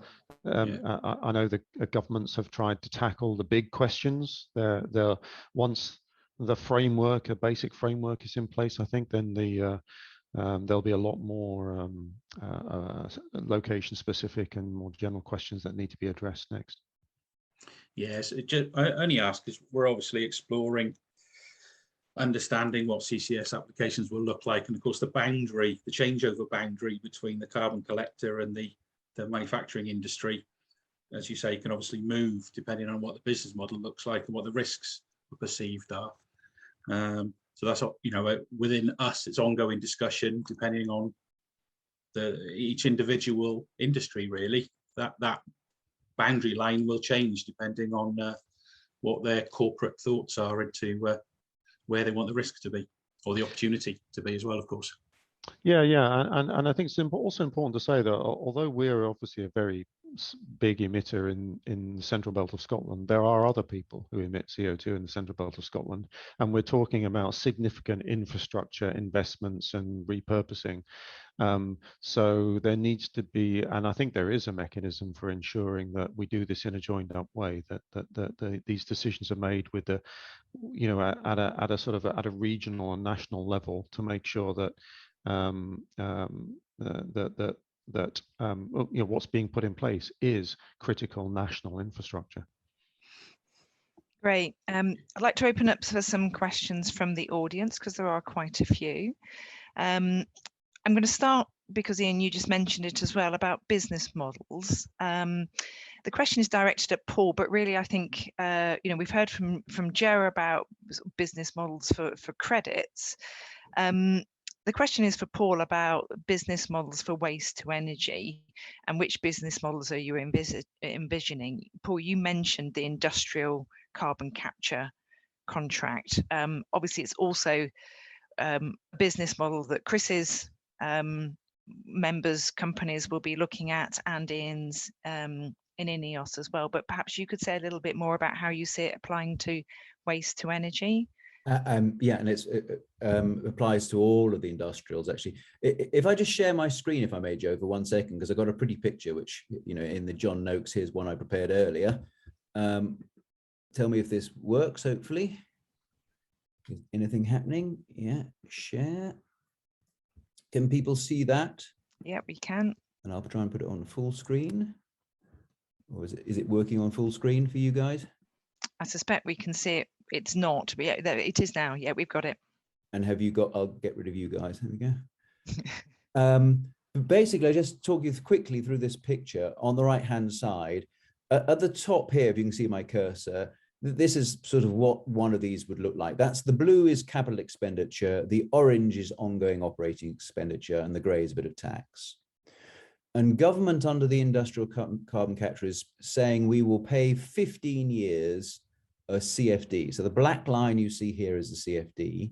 I know the governments have tried to tackle the big questions. They're once the framework, a basic framework is in place, I think, then there'll be a lot more location specific and more general questions that need to be addressed next. Yes, I only ask because we're obviously exploring understanding what CCS applications will look like, and of course the changeover boundary between the carbon collector and the manufacturing industry, as you say, can obviously move depending on what the business model looks like and what the risks perceived are. So that's, within us, it's ongoing discussion depending on each individual industry, really. That boundary line will change depending on what their corporate thoughts are into where they want the risk to be, or the opportunity to be as well, of course. Yeah, and I think it's also important to say that although we're obviously a very big emitter in the central belt of Scotland, there are other people who emit CO2 in the central belt of Scotland, and we're talking about significant infrastructure investments and repurposing. So there needs to be, and I think there is a mechanism for ensuring that we do this in a joined up way, that these decisions are made with at a sort of at a regional and national level, to make sure that what's being put in place is critical national infrastructure. Great. I'd like to open up for some questions from the audience, because there are quite a few. I'm going to start, because Ian, you just mentioned it as well, about business models. The question is directed at Paul, but really I think we've heard from Jo about business models for credits. The question is for Paul about business models for waste to energy, and which business models are you envisioning? Paul, you mentioned the industrial carbon capture contract. Obviously, it's also a business model that Chris's members companies will be looking at, and in Ineos as well. But perhaps you could say a little bit more about how you see it applying to waste to energy. And it applies to all of the industrials, actually. If I just share my screen, if I may, Jo, for 1 second, because I've got a pretty picture, which, in the John Noakes, here's one I prepared earlier. Tell me if this works, hopefully. Is anything happening? Yeah, share. Can people see that? Yeah, we can. And I'll try and put it on full screen. Or is it working on full screen for you guys? I suspect we can see it. It's not, but yeah, there it is now. Yeah, we've got it. And have you got, I'll get rid of you guys. There we go. But basically, I just talk you quickly through this picture. On the right-hand side, at the top here, if you can see my cursor, this is sort of what one of these would look like. That's the blue is capital expenditure, the orange is ongoing operating expenditure, and the gray is a bit of tax. And government under the industrial carbon capture is saying we will pay 15 years a CFD. So the black line you see here is the CFD,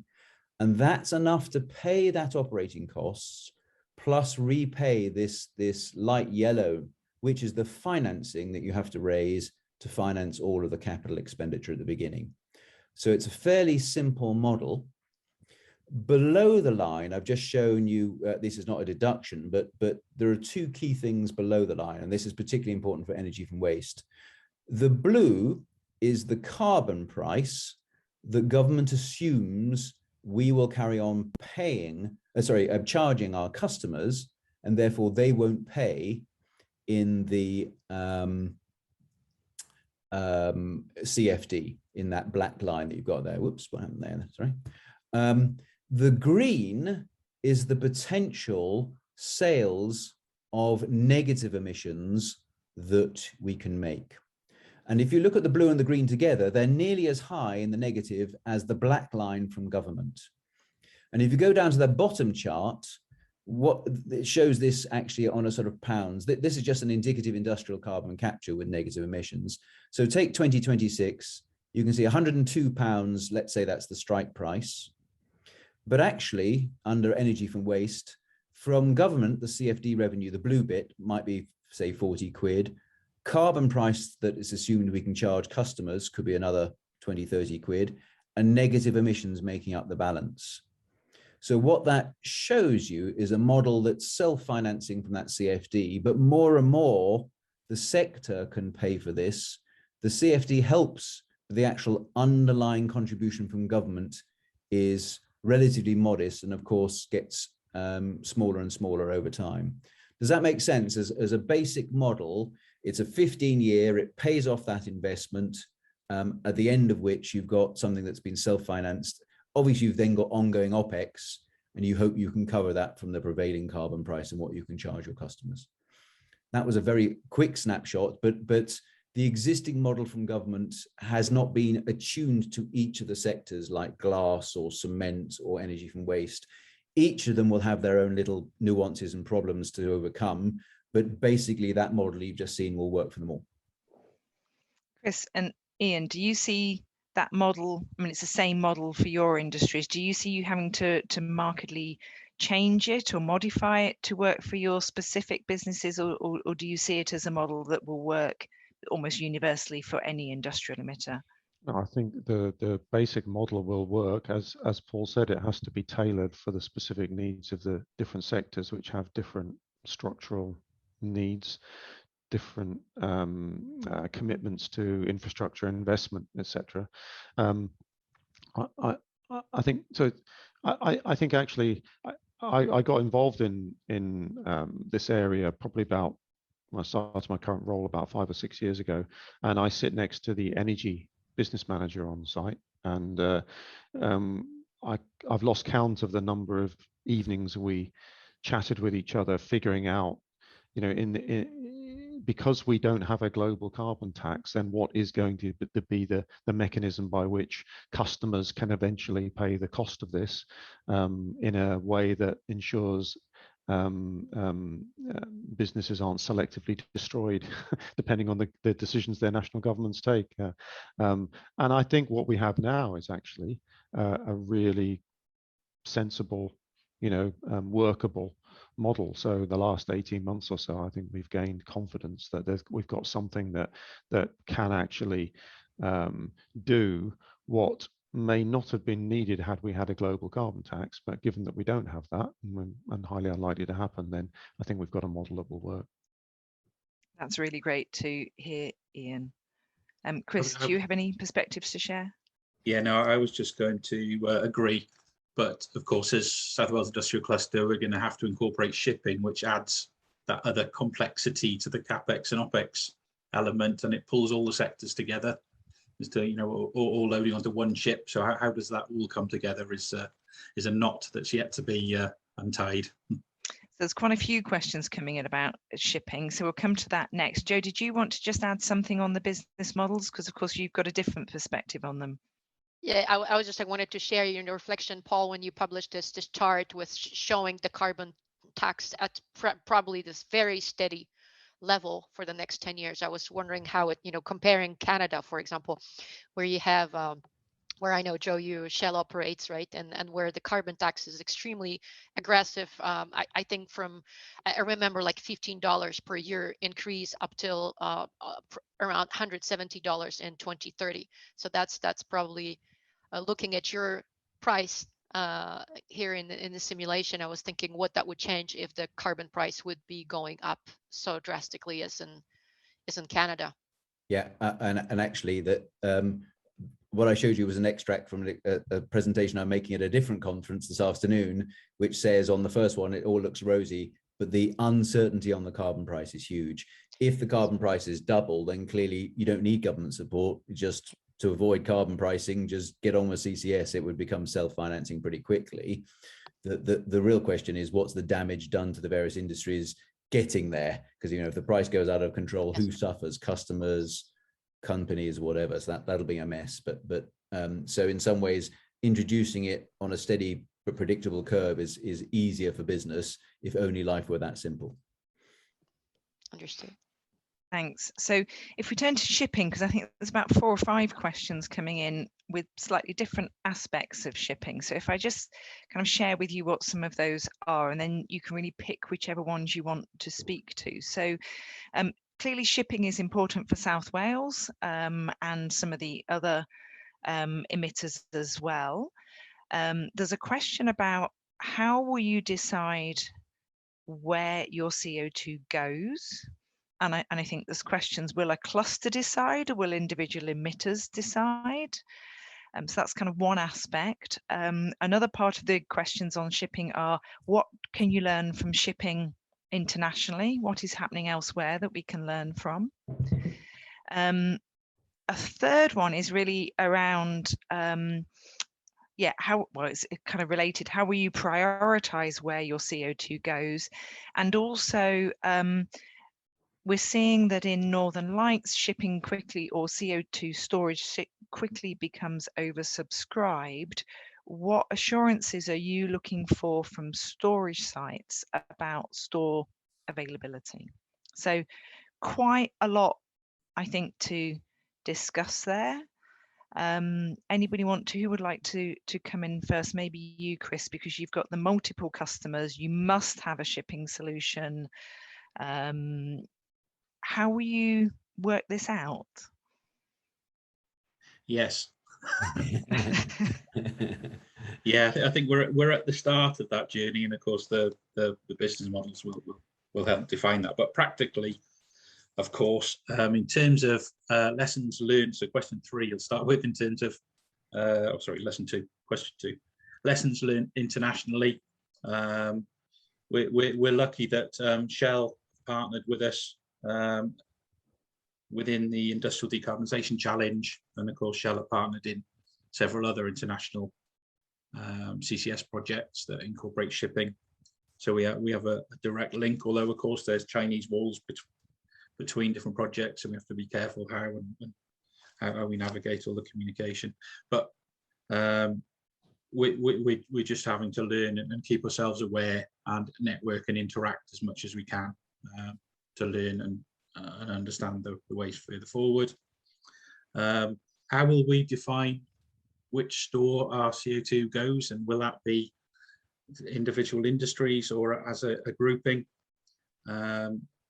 and that's enough to pay that operating costs plus repay this light yellow, which is the financing that you have to raise to finance all of the capital expenditure at the beginning. So it's a fairly simple model. Below the line, I've just shown you, this is not a deduction, but there are two key things below the line, and this is particularly important for energy from waste. The blue is the carbon price that government assumes we will carry on paying, charging our customers, and therefore they won't pay in the CFD, in that black line that you've got there. Whoops, what happened there? Sorry. The green is the potential sales of negative emissions that we can make. And if you look at the blue and the green together, they're nearly as high in the negative as the black line from government. And if you go down to the bottom chart, what it shows this actually on a sort of pounds. This is just an indicative industrial carbon capture with negative emissions. So take 2026, you can see £102, let's say that's the strike price. But actually, under energy from waste, from government, the CFD revenue, the blue bit, might be, say, 40 quid. Carbon price that is assumed we can charge customers could be another 20, 30 quid, and negative emissions making up the balance. So what that shows you is a model that's self-financing from that CFD, but more and more, the sector can pay for this. The CFD helps, but the actual underlying contribution from government is relatively modest, and of course gets smaller and smaller over time. Does that make sense? As a basic model, it's a 15-year, it pays off that investment, at the end of which you've got something that's been self-financed. Obviously, you've then got ongoing OPEX, and you hope you can cover that from the prevailing carbon price and what you can charge your customers. That was a very quick snapshot, but the existing model from government has not been attuned to each of the sectors like glass or cement or energy from waste. Each of them will have their own little nuances and problems to overcome, but basically that model you've just seen will work for them all. Chris and Ian, do you see that model? I mean, it's the same model for your industries. Do you see you having to markedly change it or modify it to work for your specific businesses, or do you see it as a model that will work almost universally for any industrial emitter? No, I think the basic model will work. As Paul said, it has to be tailored for the specific needs of the different sectors, which have different structural needs, different commitments to infrastructure investment, etc. I think so. I think actually I got involved in this area probably about when I started my current role about 5 or 6 years ago, and I sit next to the energy business manager on site, and I've lost count of the number of evenings we chatted with each other, figuring out, you know, because we don't have a global carbon tax, then what is going to be the mechanism by which customers can eventually pay the cost of this in a way that ensures businesses aren't selectively destroyed depending on the decisions their national governments take. And I think what we have now is actually a really sensible, workable model. So the last 18 months or so, I think we've gained confidence that we've got something that can actually do what may not have been needed had we had a global carbon tax, but given that we don't have that, and highly unlikely to happen, then I think we've got a model that will work. That's really great to hear, Ian. Chris, do you have any perspectives to share? Yeah, no, I was just going to agree. But of course, as South Wales Industrial Cluster, we're going to have to incorporate shipping, which adds that other complexity to the CapEx and OpEx element, and it pulls all the sectors together as to, you know, all loading onto one ship. So how does that all come together is a knot that's yet to be untied. There's quite a few questions coming in about shipping, so we'll come to that next. Joe, did you want to just add something on the business models? Because of course you've got a different perspective on them. Yeah, I was just, I wanted to share your reflection, Paul, when you published this chart with showing the carbon tax at probably this very steady level for the next 10 years. I was wondering how it, you know, comparing Canada, for example, where you have where I know, Joe, you Shell operates, right? And where the carbon tax is extremely aggressive. I think I remember like $15 per year increase up till around $170 in 2030. So that's probably looking at your price here in the simulation. I was thinking what that would change if the carbon price would be going up so drastically as in Canada. Yeah, and actually that what I showed you was an extract from a presentation I'm making at a different conference this afternoon, which says on the first one, it all looks rosy, but the uncertainty on the carbon price is huge. If the carbon prices double, then clearly you don't need government support. Just to avoid carbon pricing, just get on with CCS. It would become self-financing pretty quickly. The real question is, what's the damage done to the various industries getting there? Because, you know, if the price goes out of control, who suffers? Customers, companies, whatever. So that'll be a mess. But so in some ways, introducing it on a steady but predictable curve is easier for business if only life were that simple. Understood. Thanks. So if we turn to shipping, because I think there's about 4 or 5 questions coming in with slightly different aspects of shipping. So if I just kind of share with you what some of those are, and then you can really pick whichever ones you want to speak to. So clearly shipping is important for South Wales and some of the other emitters as well. There's a question about how will you decide where your CO2 goes? And I think there's questions, will a cluster decide or will individual emitters decide? So that's kind of one aspect. Another part of the questions on shipping are, what can you learn from shipping internationally? What is happening elsewhere that we can learn from? A third one is really around, it's kind of related. How will you prioritize where your CO2 goes? And also, we're seeing that in Northern Lights, shipping quickly or CO2 storage quickly becomes oversubscribed. What assurances are you looking for from storage sites about store availability? So quite a lot, I think, to discuss there. Anybody who would like to come in first? Maybe you, Chris, because you've got the multiple customers, you must have a shipping solution. How will you work this out? Yes. Yeah, I think we're at the start of that journey, and of course the business models will help define that. But practically, of course, in terms of lessons learned, so question 3 you'll start with in terms of lesson 2, question 2, lessons learned internationally. We're lucky that Shell partnered with us within the Industrial Decarbonisation Challenge, and of course Shell are partnered in several other international CCS projects that incorporate shipping. So we have a direct link, although of course there's Chinese walls between different projects, and we have to be careful how we navigate all the communication. But we're just having to learn and keep ourselves aware and network and interact as much as we can to learn and understand the ways further forward. How will we define which store our CO2 goes, and will that be individual industries or as a grouping? I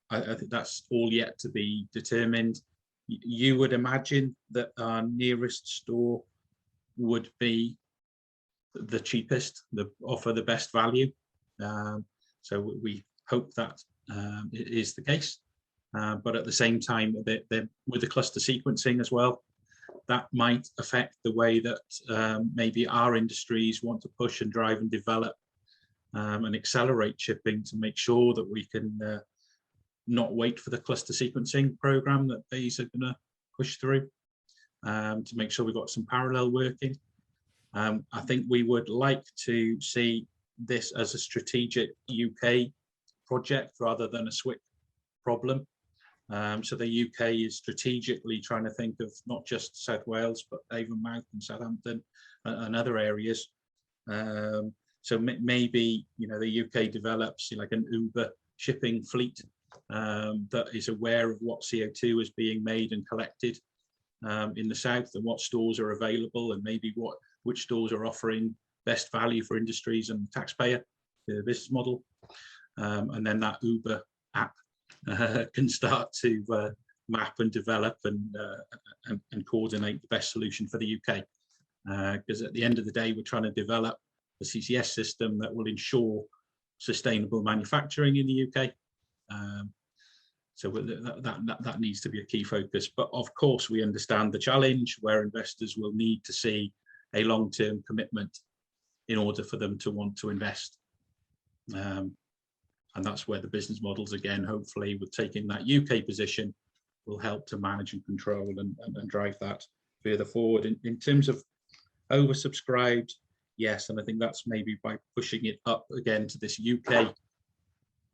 think that's all yet to be determined. You would imagine that our nearest store would be the cheapest, offer the best value. So we hope that it is the case. But at the same time, with the cluster sequencing as well, that might affect the way that maybe our industries want to push and drive and develop and accelerate shipping to make sure that we can not wait for the cluster sequencing program that these are going to push through, to make sure we've got some parallel working. I think we would like to see this as a strategic UK project rather than a SWIC problem. So the UK is strategically trying to think of not just South Wales, but Avonmouth and Southampton and other areas. So maybe, you know, the UK develops like an Uber shipping fleet that is aware of what CO2 is being made and collected in the south, and what stores are available, and maybe which stores are offering best value for industries and taxpayer, the business model. And then that Uber app can start to map and develop and coordinate the best solution for the UK. Because at the end of the day, we're trying to develop a CCS system that will ensure sustainable manufacturing in the UK. So that needs to be a key focus. But of course, we understand the challenge where investors will need to see a long-term commitment in order for them to want to invest. And that's where the business models, again, hopefully with taking that UK position, will help to manage and control and drive that further forward. In terms of oversubscribed, yes, and I think that's maybe by pushing it up again to this UK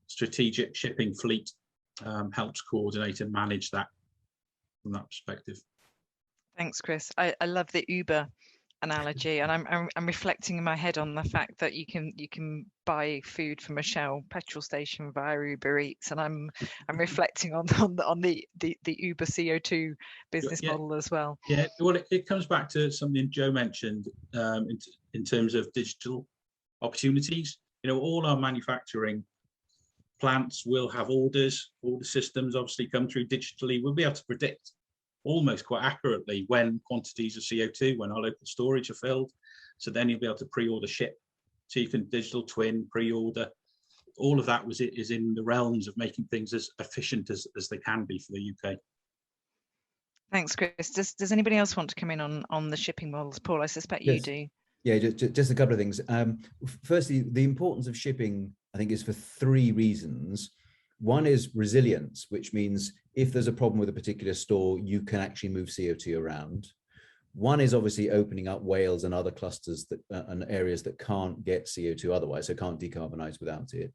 strategic shipping fleet helps coordinate and manage that from that perspective. Thanks, Chris. I love the Uber analogy, and I'm reflecting in my head on the fact that you can buy food from a Shell petrol station via Uber Eats, and I'm reflecting on the Uber CO2 business model as well. Yeah, well, it comes back to something Joe mentioned in terms of digital opportunities. You know, all our manufacturing plants will have orders. All the systems obviously come through digitally. We'll be able to predict almost quite accurately when quantities of CO2, when our local storage are filled. So then you'll be able to pre-order ship. So you can digital twin, pre-order. All of that is in the realms of making things as efficient as they can be for the UK. Thanks, Chris. Does anybody else want to come in on the shipping models? Paul, I suspect you do. Yeah, just a couple of things. Firstly, the importance of shipping, I think, is for three reasons. One is resilience, which means if there's a problem with a particular store, you can actually move CO2 around. One is obviously opening up Wales and other clusters that and areas that can't get CO2 otherwise, so can't decarbonize without it.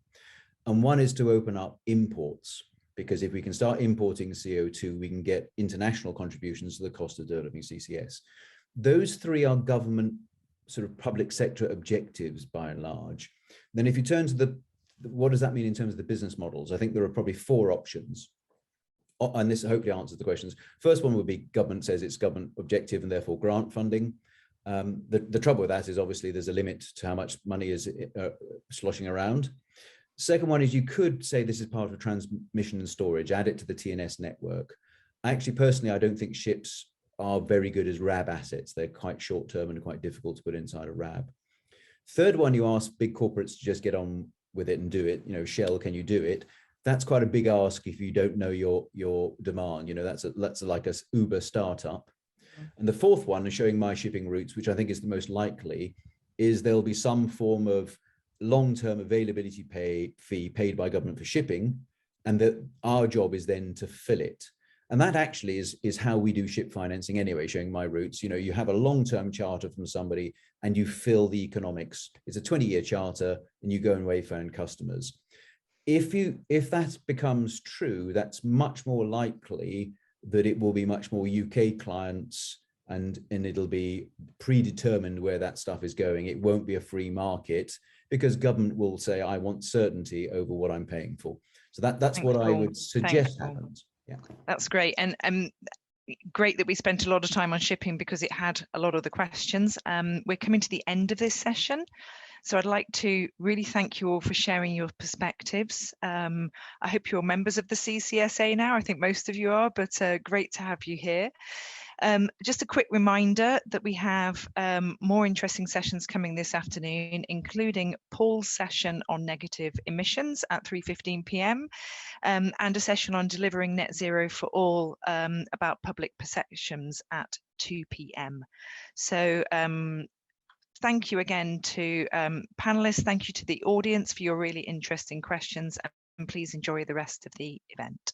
And one is to open up imports, because if we can start importing CO2, we can get international contributions to the cost of developing CCS. Those three are government sort of public sector objectives by and large. Then if you turn to what does that mean in terms of the business models? I think there are probably four options. And this hopefully answers the questions. First one would be government says it's government objective and therefore grant funding. The trouble with that is obviously there's a limit to how much money is sloshing around. Second one is you could say this is part of transmission and storage, add it to the TNS network. Actually, personally, I don't think ships are very good as RAB assets. They're quite short term and quite difficult to put inside a RAB. Third one, you ask big corporates to just get on with it and do it. You know, Shell, can you do it? That's quite a big ask if you don't know your demand. You know, that's like a Uber startup. And the fourth one is showing my shipping routes, which I think is the most likely, is there'll be some form of long-term availability fee paid by government for shipping, and that our job is then to fill it. And that actually is how we do ship financing anyway, showing my routes. You know, you have a long-term charter from somebody and you fill the economics. It's a 20-year charter and you go and wayfind customers. If that becomes true, that's much more likely that it will be much more UK clients and it'll be predetermined where that stuff is going. It won't be a free market because government will say, I want certainty over what I'm paying for. So that's what I would suggest happens. Yeah, that's great. And great that we spent a lot of time on shipping because it had a lot of the questions. We're coming to the end of this session. So I'd like to really thank you all for sharing your perspectives. I hope you're members of the CCSA now. I think most of you are, but great to have you here. Just a quick reminder that we have more interesting sessions coming this afternoon, including Paul's session on negative emissions at 3:15 p.m. And a session on delivering net zero for all about public perceptions at 2 p.m. So thank you again to panelists. Thank you to the audience for your really interesting questions, and please enjoy the rest of the event.